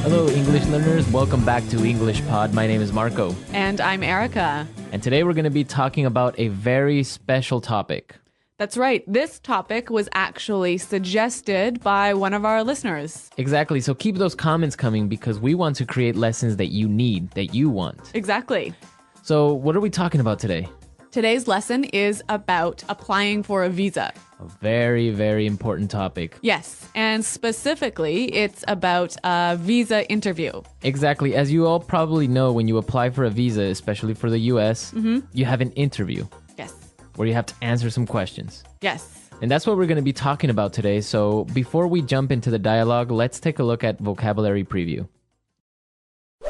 Hello, English learners. Welcome back to English Pod. My name is Marco. And I'm Erica. And today we're going to be talking about a very special topic. That's right. This topic was actually suggested by one of our listeners. Exactly. So keep those comments coming because we want to create lessons that you need, that you want. Exactly. So what are we talking about today? Today's lesson is about applying for a visa. A very, very important topic. Yes, and specifically, it's about a visa interview. Exactly. As you all probably know, when you apply for a visa, especially for the US, you have an interview. Yes. Where you have to answer some questions. Yes. And that's what we're going to be talking about today. So before we jump into the dialogue, let's take a look at vocabulary preview.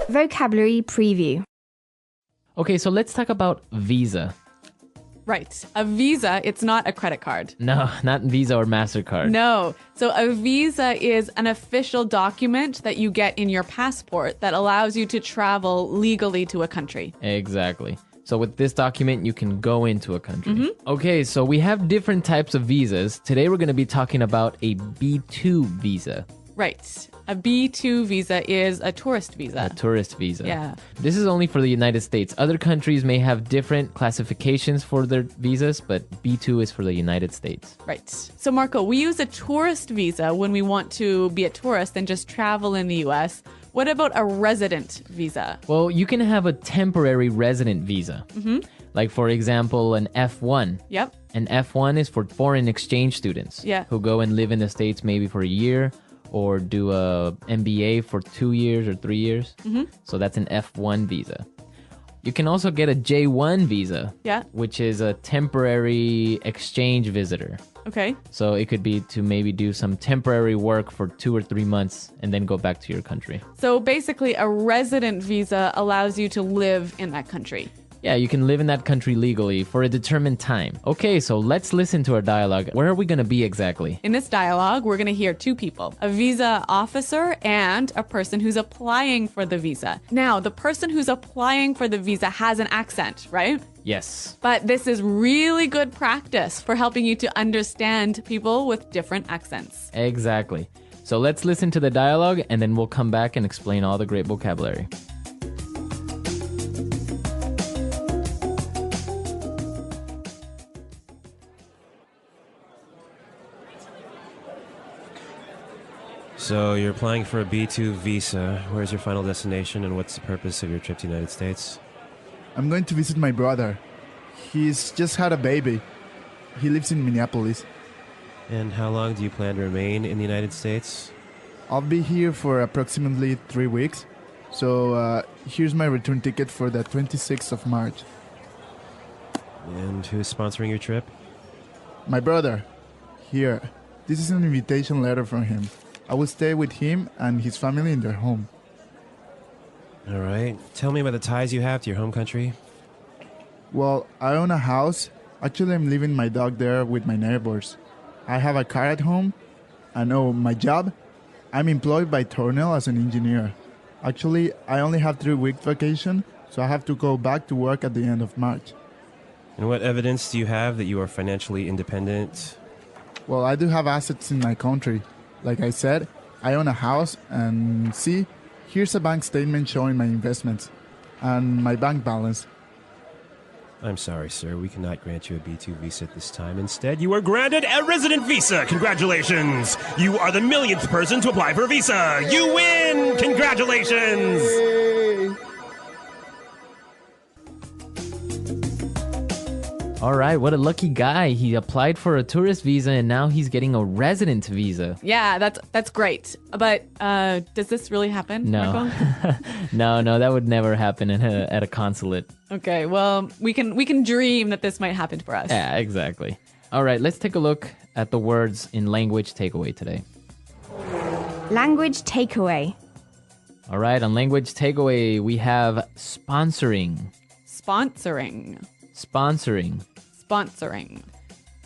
Vocabulary preview. Okay, so let's talk about visa. Right. A visa, it's not a credit card. No, not Visa or MasterCard. No. So a visa is an official document that you get in your passport that allows you to travel legally to a country. Exactly. So with this document, you can go into a country. Okay, so we have different types of visas. Today, we're going to be talking about a B2 visa. Right. A B2 visa is a tourist visa. A tourist visa. Yeah. This is only for the United States. Other countries may have different classifications for their visas, but B2 is for the United States. Right. So, Marco, we use a tourist visa when we want to be a tourist and just travel in the U.S. What about a resident visa? Well, you can have a temporary resident visa. Like, for example, an F1. Yep. An F1 is for foreign exchange students who go and live in the States maybe for a year or do a MBA for 2 years or 3 years. So that's an F1 visa. You can also get a J1 visa, which is a temporary exchange visitor. Okay. So it could be to maybe do some temporary work for 2 or 3 months and then go back to your country. So basically, a resident visa allows you to live in that country. Yeah, you can live in that country legally for a determined time. Okay, so let's listen to our dialogue. Where are we going to be exactly? In this dialogue, we're going to hear two people, a visa officer and a person who's applying for the visa. Now, the person who's applying for the visa has an accent, right? Yes. But this is really good practice for helping you to understand people with different accents. Exactly. So let's listen to the dialogue and then we'll come back and explain all the great vocabulary. So you're applying for a B2 visa. Where's your final destination and what's the purpose of your trip to the United States? I'm going to visit my brother. He's just had a baby. He lives in Minneapolis. And how long do you plan to remain in the United States? I'll be here for approximately 3 weeks. So here's my return ticket for the 26th of March. And who's sponsoring your trip? My brother. Here. This is an invitation letter from him. I will stay with him and his family in their home. All right. Tell me about the ties you have to your home country. Well, I own a house. Actually, I'm leaving my dog there with my neighbors. I have a car at home. And my job? I'm employed by Tornell as an engineer. Actually, I only have 3 weeks vacation, so I have to go back to work at the end of March. And what evidence do you have that you are financially independent? Well, I do have assets in my country. Like I said, I own a house and see, here's a bank statement showing my investments and my bank balance. I'm sorry, sir. We cannot grant you a B2 visa at this time. Instead, you are granted a resident visa. Congratulations! You are the millionth person to apply for a visa. You win! Congratulations! All right, what a lucky guy. He applied for a tourist visa and now he's getting a resident visa. Yeah, that's great. But does this really happen, No. Marco? No, that would never happen at a consulate. Okay, well, we can dream that this might happen for us. Yeah, exactly. All right, let's take a look at the words in language takeaway today. Language takeaway. All right, on language takeaway, we have sponsoring. Sponsoring. Sponsoring. Sponsoring.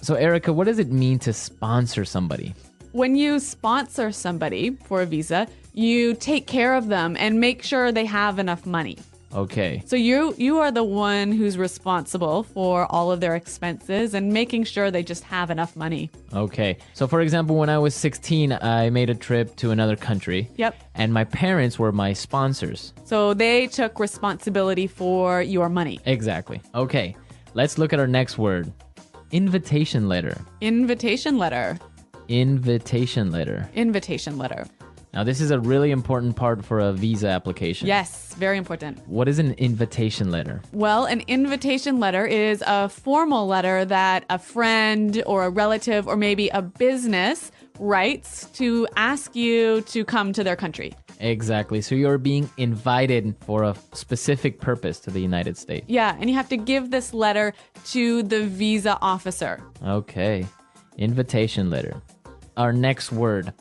So, Erica, what does it mean to sponsor somebody? When you sponsor somebody for a visa, you take care of them and make sure they have enough money. Okay. So you are the one who's responsible for all of their expenses and making sure they just have enough money. Okay. So, for example, when I was 16, I made a trip to another country. Yep. And my parents were my sponsors. So they took responsibility for your money. Exactly. Okay. Let's look at our next word. Invitation letter. Invitation letter. Invitation letter. Invitation letter. Now, this is a really important part for a visa application. Yes, very important. What is an invitation letter? Well, an invitation letter is a formal letter that a friend or a relative or maybe a business writes to ask you to come to their country. Exactly. So you're being invited for a specific purpose to the United States. Yeah, and you have to give this letter to the visa officer. Okay. Invitation letter. Our next word.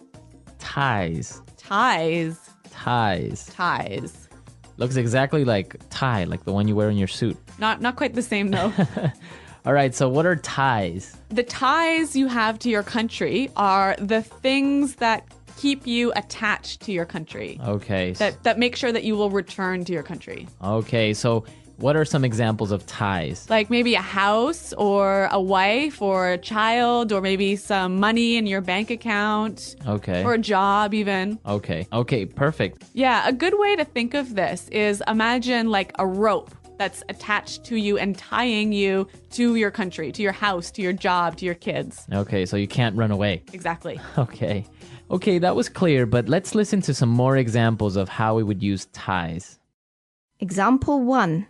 Ties. Ties. Ties. Ties. Looks exactly like tie, like the one you wear in your suit. Not quite the same though. All right, so what are ties? The ties you have to your country are the things that keep you attached to your country. Okay. That make sure that you will return to your country. Okay, so what are some examples of ties? Like maybe a house or a wife or a child or maybe some money in your bank account. Okay. Or a job even. Okay. Okay, perfect. Yeah, a good way to think of this is imagine like a rope that's attached to you and tying you to your country, to your house, to your job, to your kids. Okay, so you can't run away. Exactly. Okay. Okay, that was clear, but let's listen to some more examples of how we would use ties. Example 1.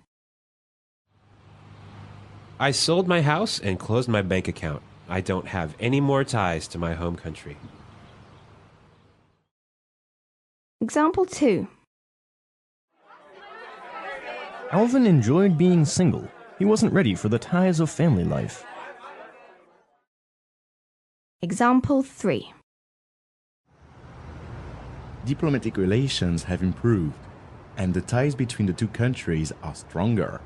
I sold my house and closed my bank account. I don't have any more ties to my home country. Example 2. Alvin enjoyed being single. He wasn't ready for the ties of family life. Example 3. Diplomatic relations have improved, and the ties between the two countries are stronger.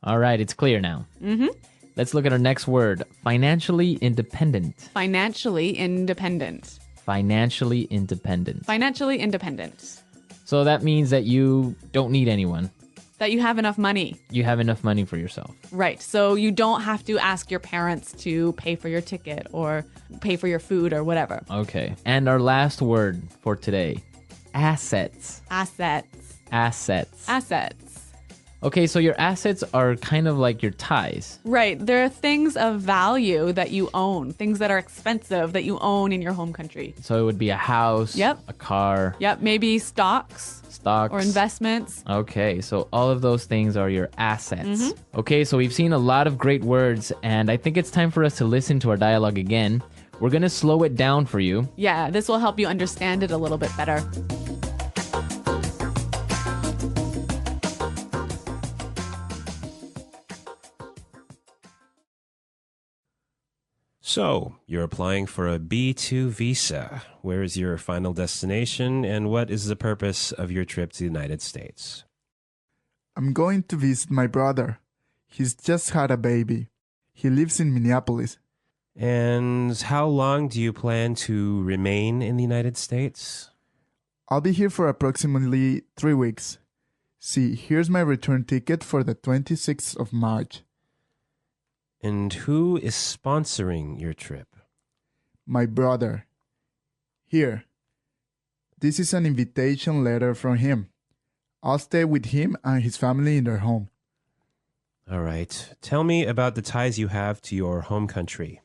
All right, it's clear now. Mm-hmm. Let's look at our next word. Financially independent. Financially independent. Financially independent. Financially independent. So that means that you don't need anyone. That you have enough money. You have enough money for yourself. Right. So you don't have to ask your parents to pay for your ticket or pay for your food or whatever. Okay. And our last word for today. Assets. Assets. Assets. Assets. Okay, so your assets are kind of like your ties. Right. There are things of value that you own, things that are expensive that you own in your home country. So it would be a house, Yep. a car, Yep. Maybe stocks stocks, or investments. Okay, so all of those things are your assets. Okay, so we've seen a lot of great words, and I think it's time for us to listen to our dialogue again. We're going to slow it down for you. Yeah, this will help you understand it a little bit better. So, you're applying for a B2 visa. Where is your final destination, and what is the purpose of your trip to the United States? I'm going to visit my brother. He's just had a baby. He lives in Minneapolis. And how long do you plan to remain in the United States? I'll be here for approximately 3 weeks. See, here's my return ticket for the 26th of March. And who is sponsoring your trip? My brother. Here. This is an invitation letter from him. I'll stay with him and his family in their home. All right. Tell me about the ties you have to your home country.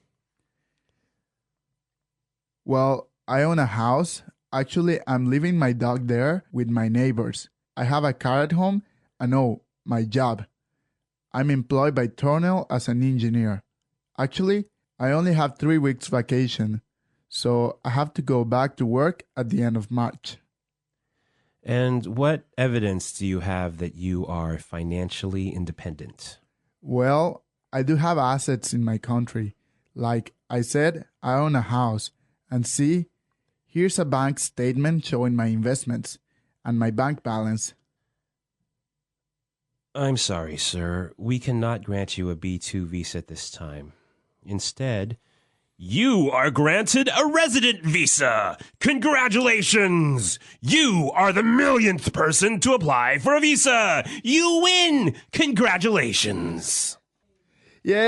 Well, I own a house. Actually, I'm leaving my dog there with my neighbors. I have a car at home and my job. I'm employed by Tornell as an engineer. Actually, I only have 3 weeks vacation, so I have to go back to work at the end of March. And what evidence do you have that you are financially independent? Well, I do have assets in my country. Like I said, I own a house. And see, here's a bank statement showing my investments and my bank balance. I'm sorry, sir. We cannot grant you a B2 visa at this time. Instead, You are granted a resident visa. Congratulations! You are the millionth person to apply for a visa. You win! Congratulations! Yay!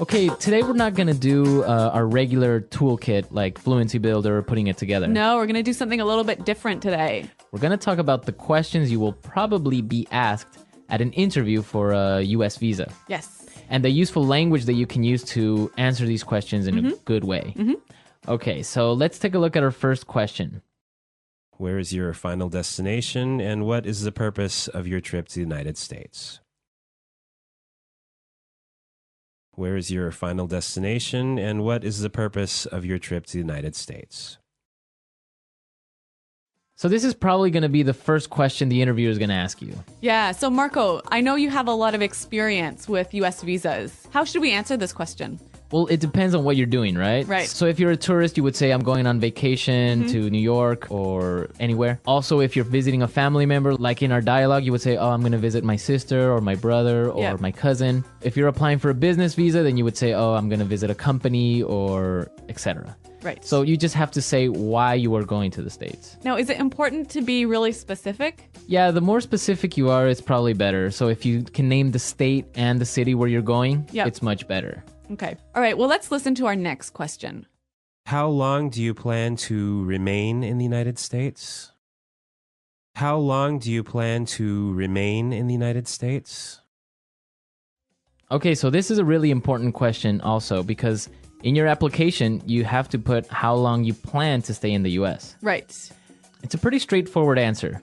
Okay, today we're not going to do our regular toolkit like Fluency Builder, putting it together. No, we're going to do something a little bit different today. We're going to talk about the questions you will probably be asked at an interview for a U.S. visa. Yes. And the useful language that you can use to answer these questions in a good way. Okay, so let's take a look at our first question. Where is your final destination, and what is the purpose of your trip to the United States? Where is your final destination, and what is the purpose of your trip to the United States? So this is probably going to be the first question the interviewer is going to ask you. Yeah, so Marco, I know you have a lot of experience with U.S. visas. How should we answer this question? Well, it depends on what you're doing, right? Right. So if you're a tourist, you would say, I'm going on vacation to New York or anywhere. Also, if you're visiting a family member, like in our dialogue, you would say, oh, I'm going to visit my sister or my brother or my cousin. If you're applying for a business visa, then you would say, oh, I'm going to visit a company or etc. Right. So you just have to say why you are going to the States. Now, is it important to be really specific? Yeah, the more specific you are, it's probably better. So if you can name the state and the city where you're going, it's much better. Okay. All right. Well, let's listen to our next question. How long do you plan to remain in the United States? How long do you plan to remain in the United States? Okay, so this is a really important question also because in your application, you have to put how long you plan to stay in the U.S. Right. It's a pretty straightforward answer.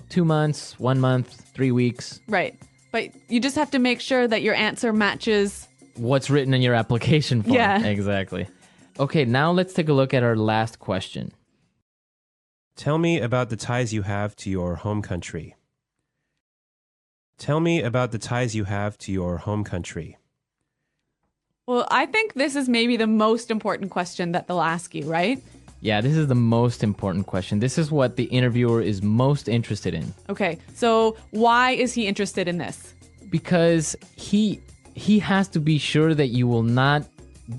2 months, 1 month, 3 weeks. Right. But you just have to make sure that your answer matches what's written in your application form. Yeah. Exactly. Okay, now let's take a look at our last question. Tell me about the ties you have to your home country. Tell me about the ties you have to your home country. Well, I think this is maybe the most important question that they'll ask you, right? Yeah, this is the most important question. This is what the interviewer is most interested in. Okay, so why is he interested in this? Because he has to be sure that you will not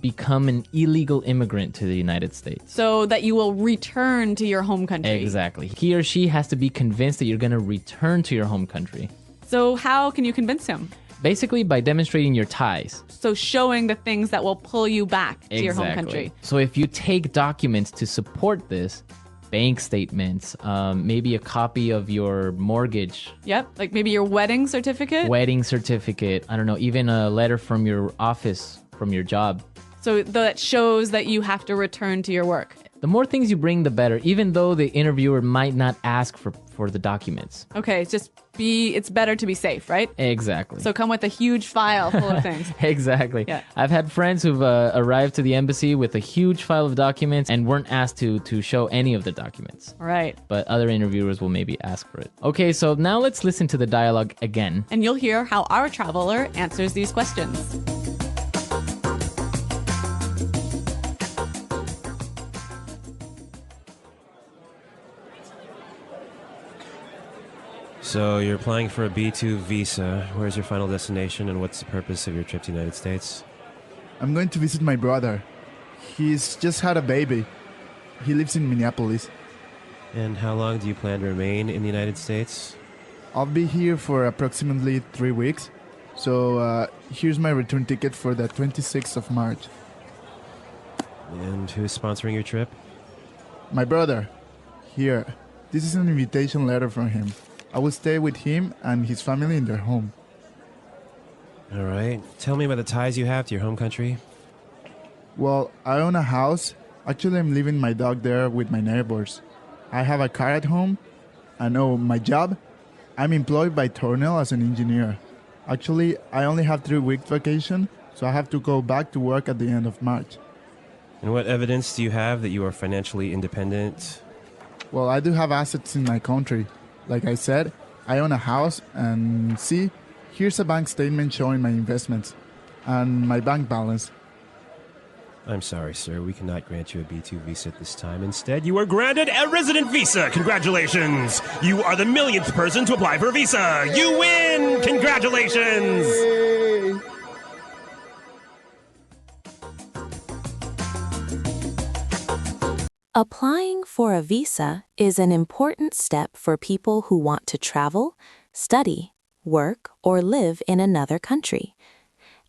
become an illegal immigrant to the United States. So that you will return to your home country. Exactly. He or she has to be convinced that you're going to return to your home country. So how can you convince him? Basically by demonstrating your ties. So showing the things that will pull you back to your home country. So if you take documents to support this, bank statements, maybe a copy of your mortgage. Yep, like maybe your wedding certificate. I don't know, even a letter from your office, from your job. So that shows that you have to return to your work. The more things you bring, the better, even though the interviewer might not ask for the documents. Okay, it's better to be safe, right? Exactly. So come with a huge file full of things. Exactly. Yeah. I've had friends who've arrived to the embassy with a huge file of documents and weren't asked to show any of the documents. All right. But other interviewers will maybe ask for it. Okay, so now let's listen to the dialogue again. And you'll hear how our traveler answers these questions. So you're applying for a B2 visa. Where's your final destination, and what's the purpose of your trip to the United States? I'm going to visit my brother. He's just had a baby. He lives in Minneapolis. And how long do you plan to remain in the United States? I'll be here for approximately 3 weeks. So here's my return ticket for the 26th of March. And who's sponsoring your trip? My brother. Here. This is an invitation letter from him. I will stay with him and his family in their home. All right. Tell me about the ties you have to your home country. Well, I own a house. Actually, I'm leaving my dog there with my neighbors. I have a car at home. And my job? I'm employed by Tornell as an engineer. Actually, I only have 3 weeks vacation, so I have to go back to work at the end of March. And what evidence do you have that you are financially independent? Well, I do have assets in my country. Like I said, I own a house, and see, here's a bank statement showing my investments and my bank balance. I'm sorry, sir. We cannot grant you a B2 visa at this time. Instead, you are granted a resident visa. Congratulations! You are the millionth person to apply for a visa. You win! Congratulations! Yay! Applying for a visa is an important step for people who want to travel, study, work, or live in another country.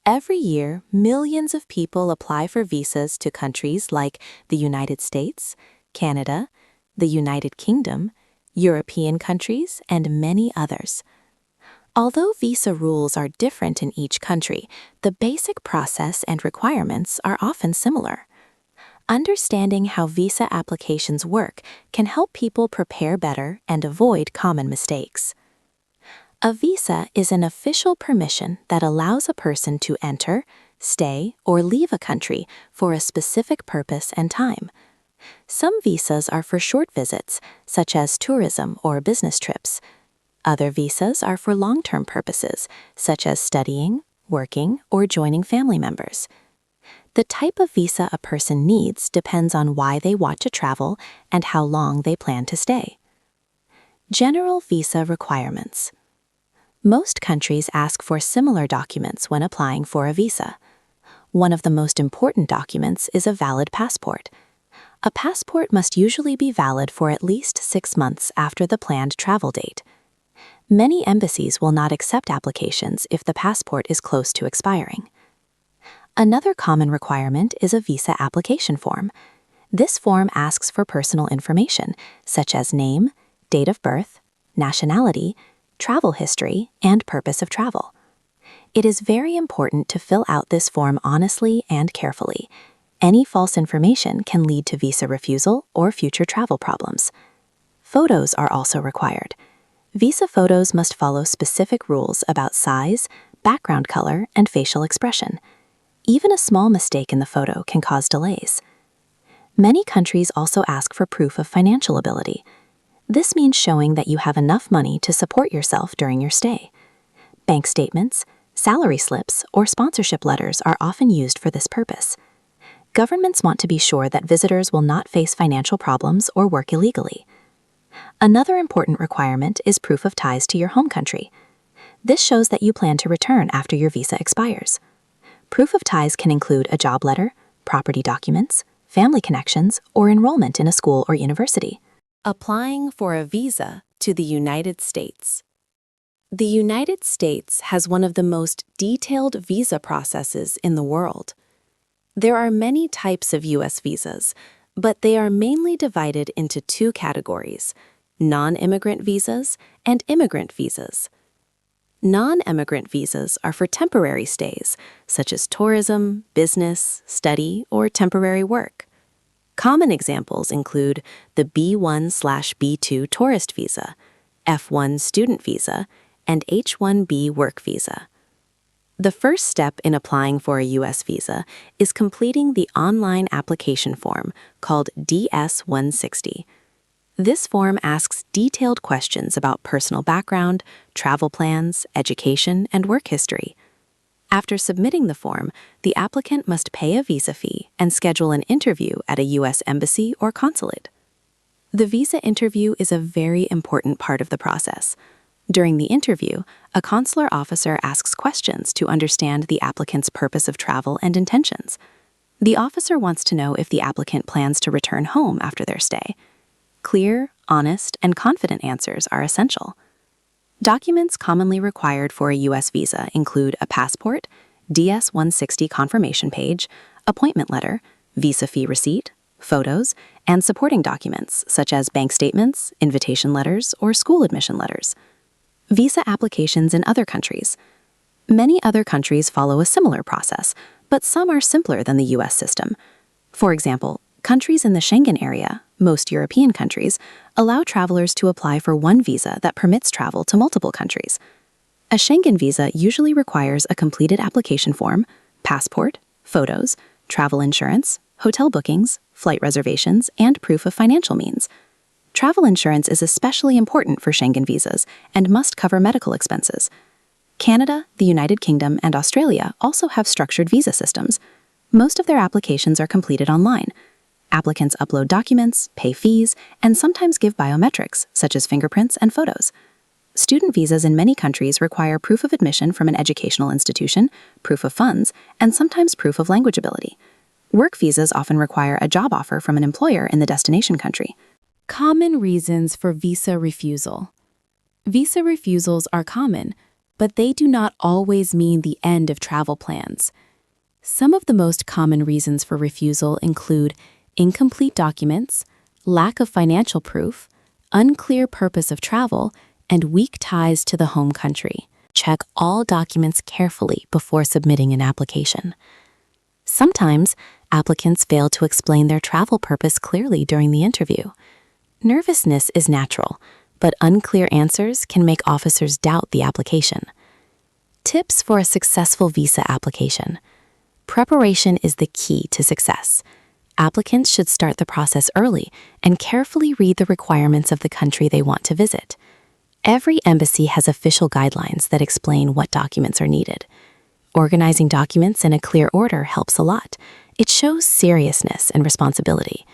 Every year, millions of people apply for visas to countries like the United States, Canada, the United Kingdom, European countries, and many others. Although visa rules are different in each country, the basic process and requirements are often similar. Understanding how visa applications work can help people prepare better and avoid common mistakes. A visa is an official permission that allows a person to enter, stay, or leave a country for a specific purpose and time. Some visas are for short visits, such as tourism or business trips. Other visas are for long-term purposes, such as studying, working, or joining family members. The type of visa a person needs depends on why they want to travel and how long they plan to stay. General visa requirements. Most countries ask for similar documents when applying for a visa. One of the most important documents is a valid passport. A passport must usually be valid for at least 6 months after the planned travel date. Many embassies will not accept applications if the passport is close to expiring. Another common requirement is a visa application form. This form asks for personal information, such as name, date of birth, nationality, travel history, and purpose of travel. It is very important to fill out this form honestly and carefully. Any false information can lead to visa refusal or future travel problems. Photos are also required. Visa photos must follow specific rules about size, background color, and facial expression. Even a small mistake in the photo can cause delays. Many countries also ask for proof of financial ability. This means showing that you have enough money to support yourself during your stay. Bank statements, salary slips, or sponsorship letters are often used for this purpose. Governments want to be sure that visitors will not face financial problems or work illegally. Another important requirement is proof of ties to your home country. This shows that you plan to return after your visa expires. Proof of ties can include a job letter, property documents, family connections, or enrollment in a school or university. Applying for a visa to the United States. The United States has one of the most detailed visa processes in the world. There are many types of U.S. visas, but they are mainly divided into 2 categories: non-immigrant visas and immigrant visas. Non-immigrant visas are for temporary stays, such as tourism, business, study, or temporary work. Common examples include the B1/B2 tourist visa, F1 student visa, and H1B work visa. The first step in applying for a U.S. visa is completing the online application form called DS-160. This form asks detailed questions about personal background, travel plans, education, and work history. After submitting the form, the applicant must pay a visa fee and schedule an interview at a U.S. embassy or consulate. The visa interview is a very important part of the process. During the interview, a consular officer asks questions to understand the applicant's purpose of travel and intentions. The officer wants to know if the applicant plans to return home after their stay. Clear, honest, and confident answers are essential. Documents commonly required for a U.S. visa include a passport, DS-160 confirmation page, appointment letter, visa fee receipt, photos, and supporting documents such as bank statements, invitation letters, or school admission letters. Visa applications in other countries. Many other countries follow a similar process, but some are simpler than the U.S. system. For example, countries in the Schengen area, most European countries, allow travelers to apply for one visa that permits travel to multiple countries. A Schengen visa usually requires a completed application form, passport, photos, travel insurance, hotel bookings, flight reservations, and proof of financial means. Travel insurance is especially important for Schengen visas and must cover medical expenses. Canada, the United Kingdom, and Australia also have structured visa systems. Most of their applications are completed online. Applicants upload documents, pay fees, and sometimes give biometrics, such as fingerprints and photos. Student visas in many countries require proof of admission from an educational institution, proof of funds, and sometimes proof of language ability. Work visas often require a job offer from an employer in the destination country. Common reasons for visa refusal. Visa refusals are common, but they do not always mean the end of travel plans. Some of the most common reasons for refusal include incomplete documents, lack of financial proof, unclear purpose of travel, and weak ties to the home country. Check all documents carefully before submitting an application. Sometimes, applicants fail to explain their travel purpose clearly during the interview. Nervousness is natural, but unclear answers can make officers doubt the application. Tips for a successful visa application. Preparation is the key to success. Applicants should start the process early and carefully read the requirements of the country they want to visit. Every embassy has official guidelines that explain what documents are needed. Organizing documents in a clear order helps a lot. It shows seriousness and responsibility.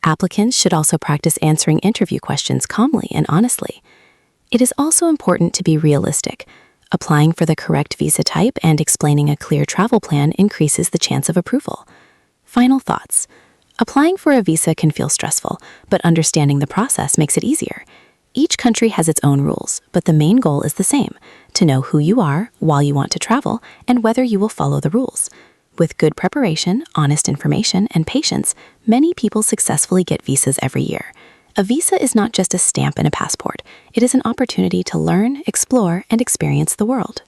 Applicants should also practice answering interview questions calmly and honestly. It is also important to be realistic. Applying for the correct visa type and explaining a clear travel plan increases the chance of approval. Final thoughts. Applying for a visa can feel stressful, but understanding the process makes it easier. Each country has its own rules, but the main goal is the same: to know who you are while you want to travel and whether you will follow the rules. With good preparation, honest information, and patience, many people successfully get visas every year. A visa is not just a stamp in a passport. It is an opportunity to learn, explore, and experience the world.